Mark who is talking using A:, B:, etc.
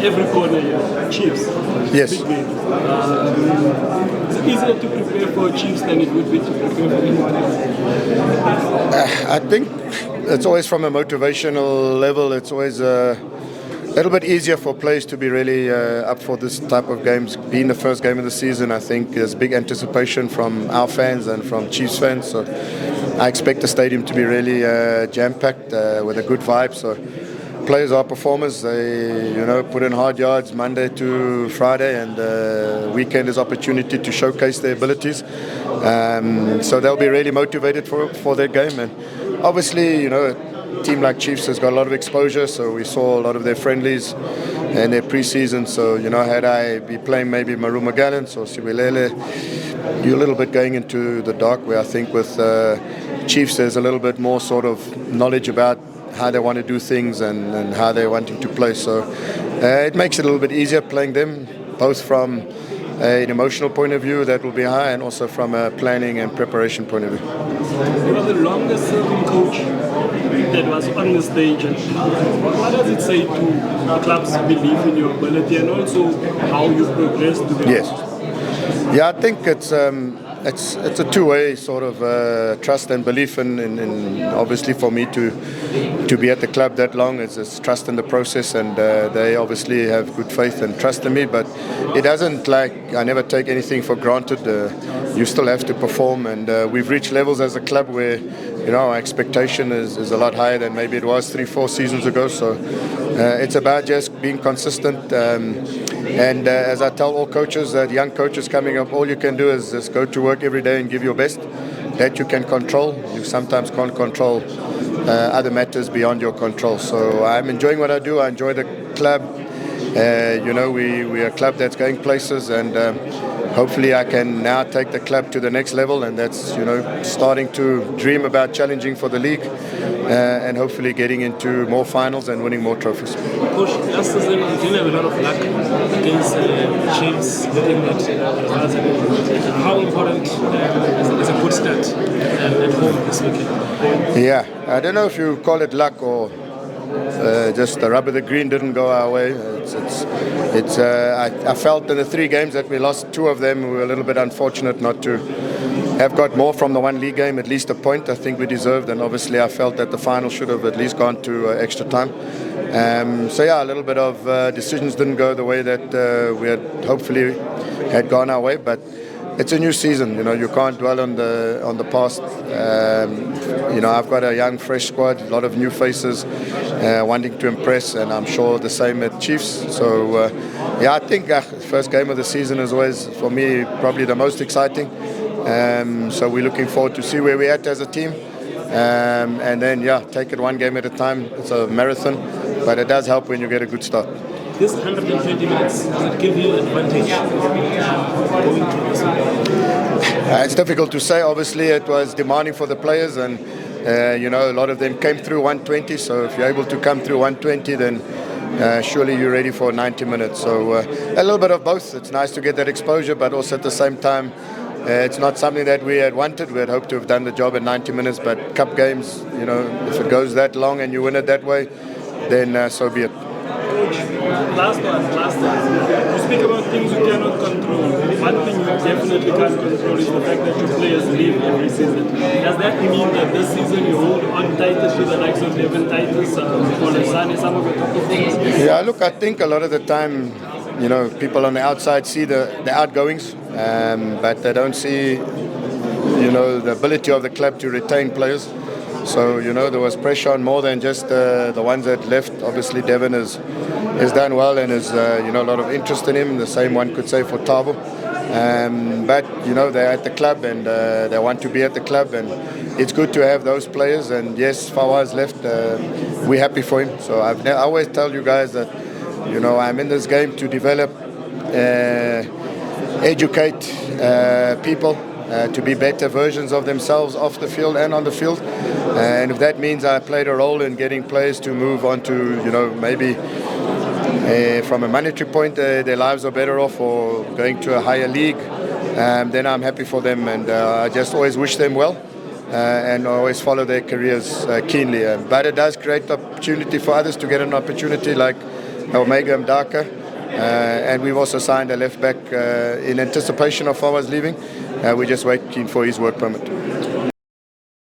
A: every corner here, Chiefs.
B: Yes.
A: Big game. Is it easier to prepare for Chiefs than it would be to prepare for anyone else?
B: I think it's always from a motivational level. It's always a little bit easier for players to be really up for this type of games. Being the first game of the season, I think there's big anticipation from our fans and from Chiefs fans. So I expect the stadium to be really jam-packed with a good vibe. So players are performers. They, put in hard yards Monday to Friday, and weekend is opportunity to showcase their abilities. So they'll be really motivated for their game. And obviously, a team like Chiefs has got a lot of exposure. So we saw a lot of their friendlies and their pre-season. So, had I be playing maybe Maruma Gallants or Sibilele, you're a little bit going into the dark, where I think with Chiefs there's a little bit more sort of knowledge about how they want to do things and how they're wanting to play. So it makes it a little bit easier playing them, both from an emotional point of view that will be high, and also from a planning and preparation point of view.
A: You are the longest serving coach that was on the stage. And what does it say to the club's belief in your ability, and also how you progressed to the
B: Yes. Yeah, I think it's a two-way sort of trust and belief in obviously for me to be at the club that long. It's trust in the process, and they obviously have good faith and trust in me, but it doesn't, like, I never take anything for granted. You still have to perform, and we've reached levels as a club where our expectation is a lot higher than maybe it was 3-4 seasons ago. So it's about just being consistent, and as I tell all coaches, young coaches coming up, all you can do is just go to work every day and give your best. That you can control. You sometimes can't control other matters beyond your control. So I'm enjoying what I do. I enjoy the club. We're a club that's going places, and hopefully I can now take the club to the next level, and that's starting to dream about challenging for the league, and hopefully getting into more finals and winning more trophies.
A: Coach, last season you didn't have a lot of luck against Chiefs, getting that result. How important is a good start at home this weekend?
B: Yeah, I don't know if you call it luck or just the rub of the green didn't go our way. I felt in the 3 games that we lost 2 of them, we were a little bit unfortunate not to have got more from the 1 league game, at least a point I think we deserved, and obviously I felt that the final should have at least gone to extra time. So yeah, a little bit of decisions didn't go the way that we had hopefully had gone our way, but it's a new season. You can't dwell on the past. I've got a young, fresh squad, a lot of new faces, wanting to impress, and I'm sure the same at Chiefs. So I think first game of the season is always, for me, probably the most exciting. So we're looking forward to see where we're at as a team, and then take it one game at a time. It's a marathon, but it does help when you get a good start.
A: This 120 minutes, does it give you an advantage going through this one?
B: It's difficult to say. Obviously, it was demanding for the players, and a lot of them came through 120. So if you're able to come through 120, then surely you're ready for 90 minutes. So a little bit of both. It's nice to get that exposure, but also at the same time, it's not something that we had wanted. We had hoped to have done the job at 90 minutes, but cup games, if it goes that long and you win it that way, then so be it.
A: Coach, last one. You speak about things you cannot control. One thing you definitely can't control is the fact that your players leave every season. Does that mean that this season you hold on tighter to the likes of Devin Titus, Olesane, some of your top performers?
B: Yeah, look, I think a lot of the time, people on the outside see the outgoings, but they don't see, the ability of the club to retain players. So, there was pressure on more than just the ones that left. Obviously, Devin has done well, and has, a lot of interest in him. The same one could say for Tabo. But, they're at the club, and they want to be at the club, and it's good to have those players. And yes, Fawaz left. We're happy for him. So I always tell you guys that, I'm in this game to develop, educate people, to be better versions of themselves off the field and on the field. And if that means I played a role in getting players to move on to, maybe from a monetary point, their lives are better off, or going to a higher league, then I'm happy for them. And I just always wish them well, and always follow their careers keenly. But it does create opportunity for others to get an opportunity, like Omega Mdaka. And we've also signed a left back in anticipation of Fawa's leaving. We're just waiting for his work permit.